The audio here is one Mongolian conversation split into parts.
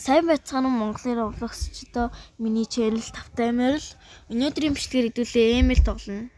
Сайн байцгаана уу Монголын овлогчдоо миний channel тавтаймаар л өнөөдрийн бичлэгээр хэдүүлээ email тоглоно.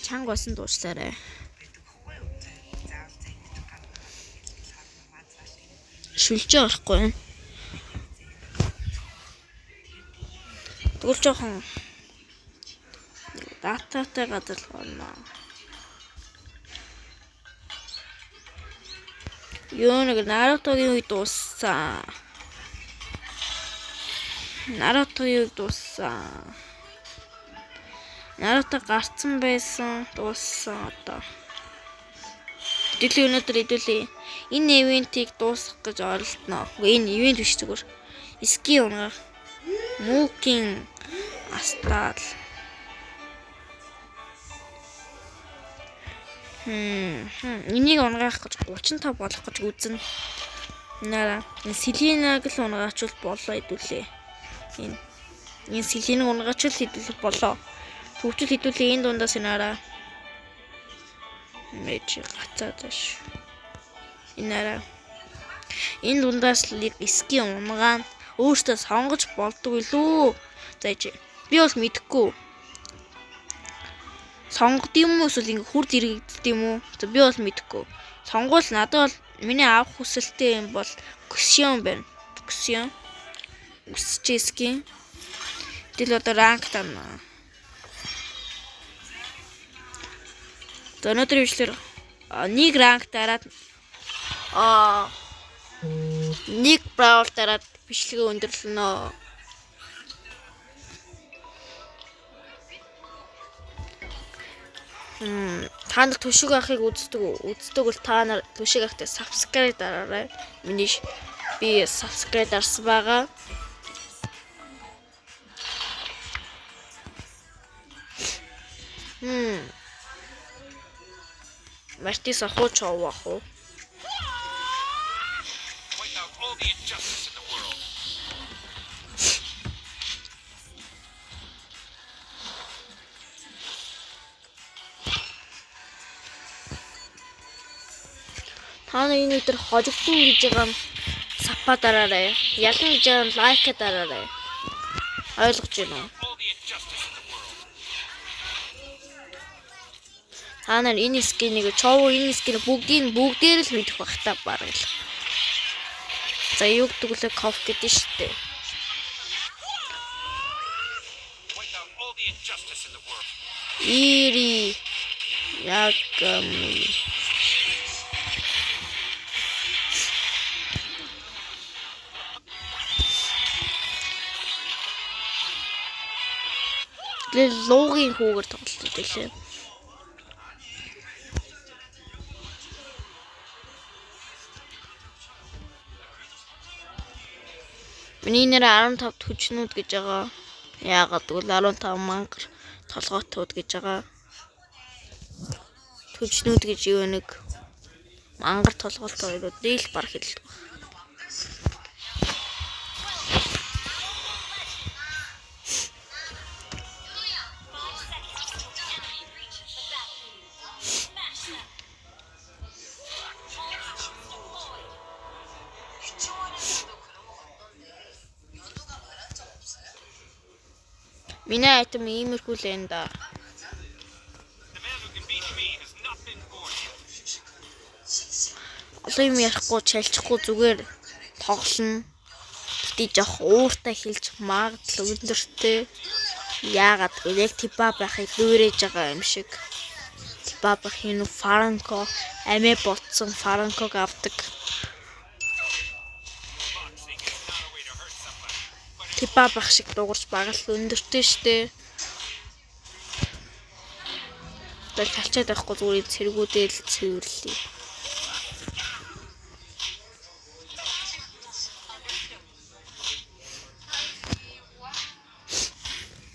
Чанга басан дуучлаарай. Шүлж орохгүй. Тэгвэл жоохон дататай газар болно. Юу нэг Наратогийн үед дууссан. Наратогийн үед дууссан. Нарато гарцсан байсан дууссан одоо. Хэдүүлээ өнөөдөр хэдүүлээ энэ ивентийг дуусгах гэж оролдоно. Энэ ивент биш зүгээр. Ски унгаа. Муугийн астал. Энийг унгаах гэж 35 болох гэж үзнэ. Нара Селинаг л унгаачвал болоо хэдүүлээ. Энэ Селинаг унгаачвал хэдүүлээ болоо. Төвчл хэдүүлээ энэ дундаас нара. Мэж гацаадаш. Энэ дундаас л ски унгаан өөртөө сонгож болдог илүү. За би бол мэдэхгүй. Сонгод юм уу эсвэл ингээ хурд иргэдэлт юм уу? Би бол мэдэхгүй. Сонгуул надад бол миний авах хүсэлтэй юм бол Ксион байна. Ксион. Үсчэски. Тэгэл одоо ранк тана. Өнөөдөр бичлэр нэг ранк дараад нэг браул дараад бичлэгээ өндөрлөнө. Та нар төшиг ахыг үздэг бол та нар төшиг ахтай subscribe дараарай. Миний би subscribe дарсан байгаа. Мартис ахууч авах уу? Та нар энэ өдөр хожигдсон гэж байгаа сапа дараарай. Ялан гэж байгаа лайк дараарай. Ойлгож байна уу? Та нар энэ скинийг энэ скинийг бүгдээр л мэдэх бах та бараг л. За юу гэдэг вэ? Коф гэдэг шүү дээ. Ири ягами логийн хүүгээр тоглолт байлээ. Миний нэр 15 хүчнүүд гэж байгаа. Яагаад гэвэл 15 мангар толгойтууд гэж байгаа. Хүчнүүд гэж юу нэг мангар толгойтууд дээл бар хэлдэг. Миний айтем иймэрхүү л энэ да. Олон юм ярихгүй чалчихгүй зүгээр тоглоно. Гэтэ жоох ууртай хэлж магадлал өндөртэй. Яагаад гэвэл типа байхыг дүүрэж байгаа юм шиг. Типа байх энэ Франко амиа ботсон Франког авдаг. Типа бах шиг дуурч багал өндөртэй штэ. Тэгэл талчаад байхгүй зүгээр цэргүүдэл цэвэрлээ.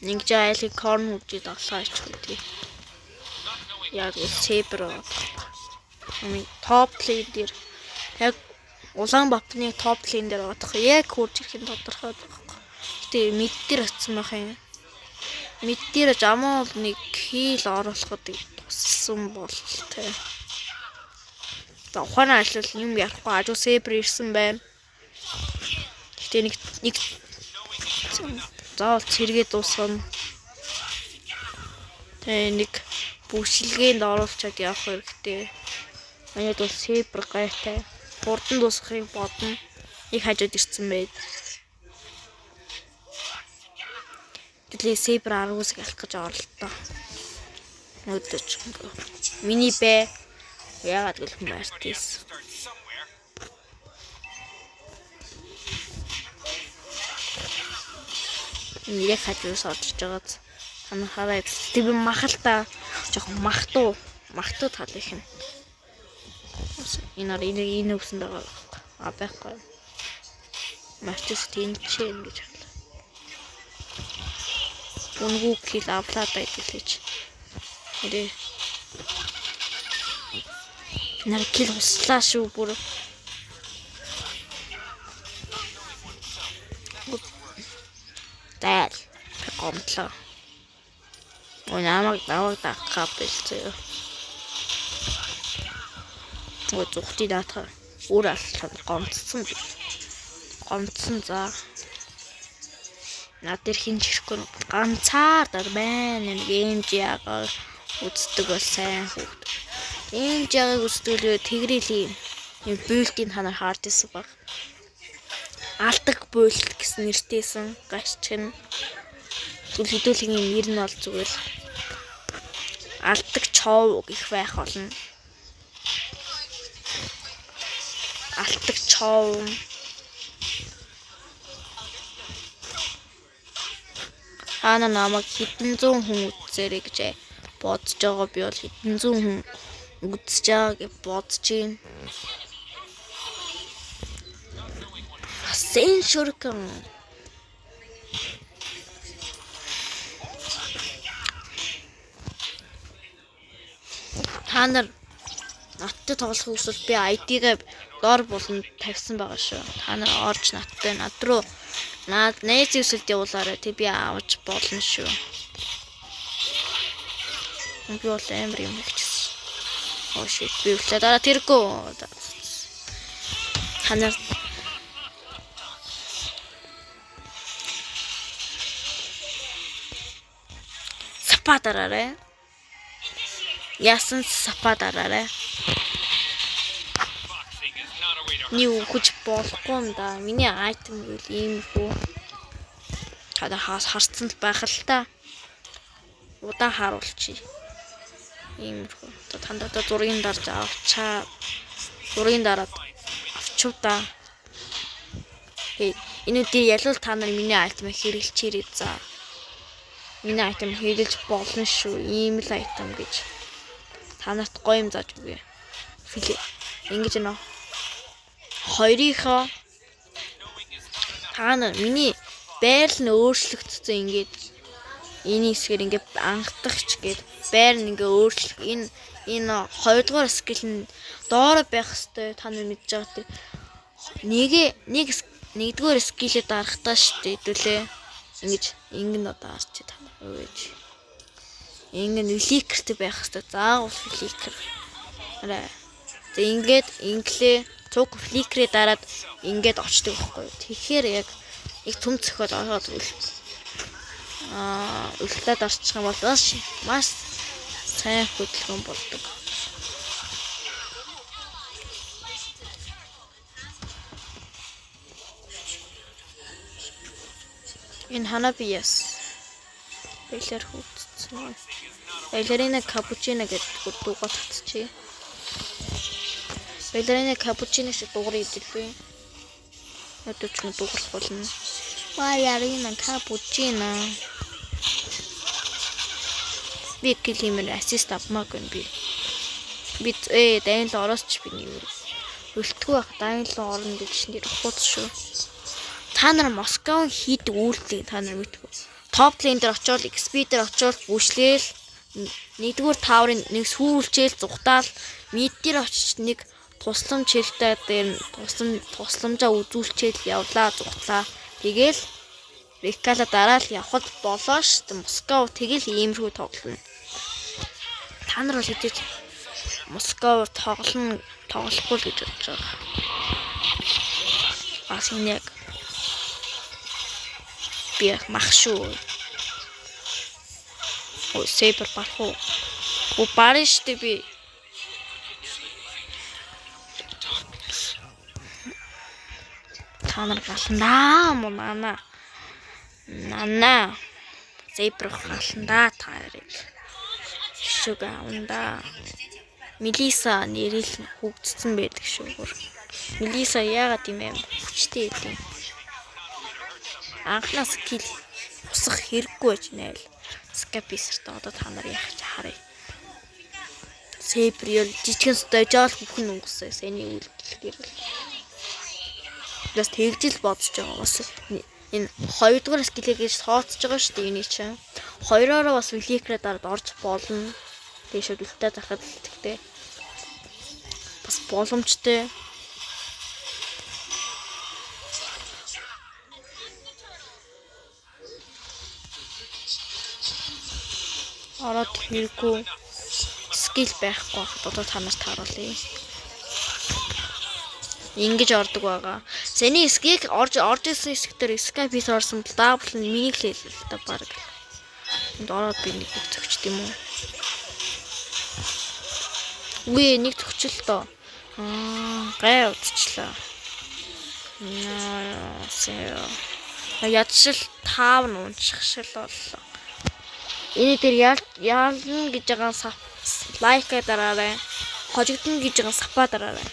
Нэг жаалын корн үжид олооч гэдэг. Яг сепер. Топ лейн дээр яг Улаанбаатарны топ лейн дээр байгаа. Яг хурж ирэхин тодорхой байна. Мэд дээр атсан байх юм. Мэд дээр жамаа нэг хил оруулахад туссан бол тэ. За ухаанаа ажиллавал юм ярихгүй ажуу Saber ирсэн байна. Гэтэ нэг заавал цэргээ дуусгана. Тэгээ нэг бүшилгээнд оруулчаад явах хэрэгтэй. Манайд бол Saber гайтай. Хурдан дуусгахыг бодно. Их хажууд ирсэн байд. Тэглээ Saber 10-ыг алах гэж оролдоо. Өдөөч. Миний бай. Яагаад гэлхэн байртис. Яг хажуус орж байгааз танахаараа тэг би махалта жоохон махтуу тал их юм. Энэ үсэн байгаа байхгүй. Мартис тэнчээ ингэж хала. Үнгүү кил авлаа байдэлж. Тэрээ наркил услаа шүү бүр. Даа. Гомдлоо. Намайг даахаа бэлцээ. Өө зүхти даатаа. Өөр алхал гомцсон за. Наад тэр хин чирэхгүй ганцаар даа байна. Нэг эмж яагаа үздэг бол сайн хүүхд. Эмж яагааг үзтгэлээ тэгрэлийн юм бүйлтийн танаар хаард исэн баг. Алдаг бүйлт гэсэн нэртэйсэн гаччин. Хэдүүлгийн нэр нь бол зүгээр алдаг чов гэх байх болно. Алдаг чов Ана намайг хэдэн зуун хүн үзээрэй гэж бодож байгаа. Би бол хэдэн зуун хүн үзэж байгаа гэж бодож байна. Сэн шүркэн. Та нар надтай тоглох хүсвэл би ID-гээ доор болон тавьсан байгаа шүү. Та нар орж над руу нээз үсэлд явуулаарай. Тэг би авч болно шүү. Би бол амар юм хэлчихсэн. Oh shit. Би үлээ дараа тэргөө. Та нар сапа дараарай. Яасан сапа дараарай. Ни үхэж болохгүй юм да. Миний айтем үл ийм хүү. Та харцсан л байх л та. Удаан харуулчих. Ийм хүү. Танд зургийн дарж авчаа. Зургийн дараад авчуу та. Энэ дээр ялвал та нар миний айтем хэрэглэчээрэй за. Миний айтем хэрэглэж болно шүү. Ийм л айтем гэж. Та нарт гоё юм зааж өгье. Ингэж нөө. Хоёрынхоо та нар миний байр нь өөрчлөгдсөн ингээд энэ хэсгээр ингээд анхдагч гээд байр нь ингээд өөрчлөх энэ хоёрдугаар скил нь доороо байх хэвээр та нар мэдж байгаа тийм нэгдүгээр скилээ дарахтаа штэ хэдүүлээ ингэж ингэн одоо арч та нар өөж ингэн фликертэй байх хэвээр заавал фликер арай ингээд инглээ цуг фликрээ дараад ингээд очдөг байхгүй. Тэгэхээр яг их түм цохол ороод үлдээд орчих юм бол маш сайн хөдөлгөөн болдог. Энэ ханабиас бэлэр хөвцсөн. Балерина капучино гэдэг дуугаа татчихъя. Балерина капучино шиг дуугар идэлбэ. Одоо ч дуугарх болно. Балерина капучино. Би килимэр ассист авмаг би. Би дайнл ороосч би нэг өлтгөө байх дайнл орно гэж нэр хууц шүү. Та нар Москвын хід үйлдэл та нар мэдгүй. Топ лейн дээр очиод XP дээр очиод бүшлээл нэгдүгээр тааврын нэг сүүлчээл зүхтаал мид дээр очиж нэг тусламж хэлтэй дээр тусламжаа үзүүлчээл явлаа зүхтлаа. Тэгэл Рикала дараал явхад болоо ш. Москов тэгэл иймэрхүү тоглоно. Та нар бол хэдэж Москов тоглохгүй л гэж бодож байгаа. Бас энэ яг би мах шүү. Ой, Saber барах уу? Оо, барна штэ би. Та нар галандаа муу нана. Saber галандаа та нарыг. Шүг аавна. Мелиса нэрэл хөгжсөн байдаг шүүгөр. Мелиса яагаад юм бэ? Хүчтэй идэв. Анхнаас кил усах хэрэггүй байж найл. Скаписэрт одоо та нар яах ч харъя. Saber жижигэн стойжаал бүхэн өнгөсөө сэний үйлдэлээр. Бас тэгжил бодож байгаа. Бас энэ 2 дугаар скилээс тооцож байгаа шүү дээ эний чинь. 2-ороо бас Великрэ дараад орж болно. Тийш үлдээ захад тэгтэй. Бас боломжтой. Ороод хэрэггүй. Скил байхгүй хахад одоо та нарт харуулъя. Ингэж ордог байгаа. Сэний скиг орж исэн хэсгээр скайпис орсон бол дабл нь минийг л хэлээ та баг. Энд ороод би нэг зөгчд юм уу? Үгүй нэг зөгчл тоо. Гай удчлаа. Ядшил 5 нь унчих шил боллоо. Энэ дээр яална гэж байгаа лайк дараарай. Хожигдно гэж байгаа сапа дараарай.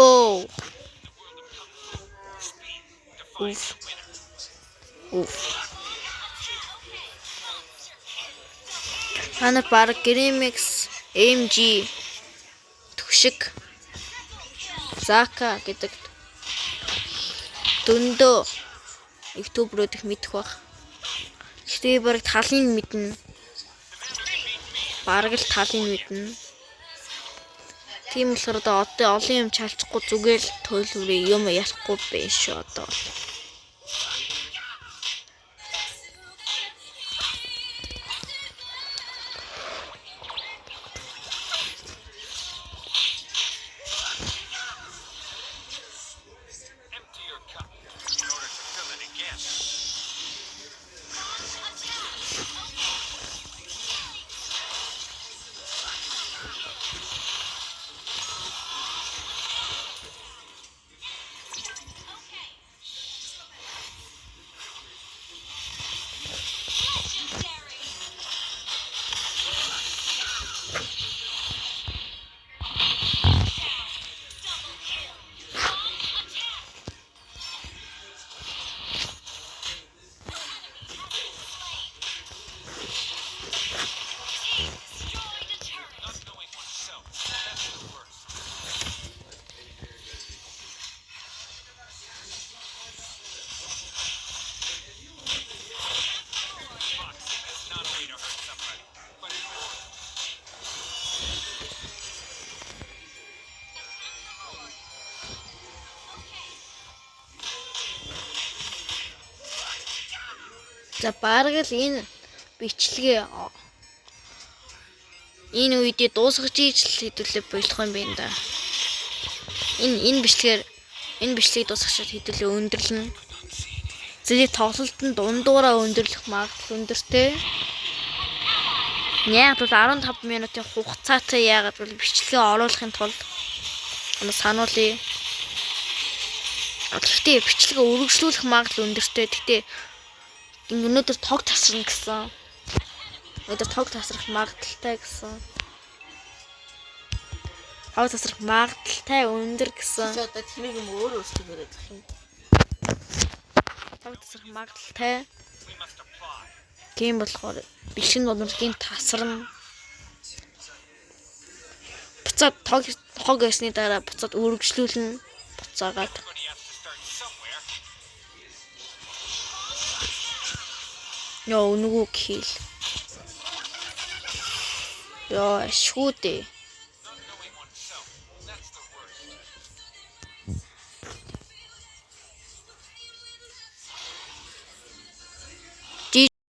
Oh. Oof. Ана баг Grimix MG түшиг Зака гэдэг дөндөө ютуберүүд их мэдэх баг. Гэхдээ баг талын мэднэ. Бараг л талын мэднэ. Тийм болохоор одоо олон юм чалчихгүй зүгээр л төлөврөө юм ярихгүй биш одоо. За бараг л энэ бичлэгээ энэ үедээ дуусгаж ижил хэдүүлээ болох юм байна да. Энэ бичлэгийг дуусгахад хэдүүлээ өндөрлөн. Зэрэг тоглолтод дундуураа өндөрлөх магадлал өндөртэй. Яг бол 15 минутын хугацаатай яагаад бол бичлэгээ оруулахын тулд сануулъя. Гэхдээ бичлэгээ үргэлжлүүлэх магадлал өндөртэй. Гэхдээ өнөөдөр тог тасарна гэсэн. Өнөөдөр тог тасрах магадaltaй гэсэн. Тог тасрах магадaltaй өндөр гэсэн. Одоо тэмийг юм өөрөө өөртөө ярих юм. Тог тасрах магадaltaй. Гейм болохоор бэлшин боловсролын тасарна. Буцаад тог ясны дараа буцаад үргэлжлүүлнэ. Буцаагаад Яа, нөгөө хэл. Яа, шүүдээ.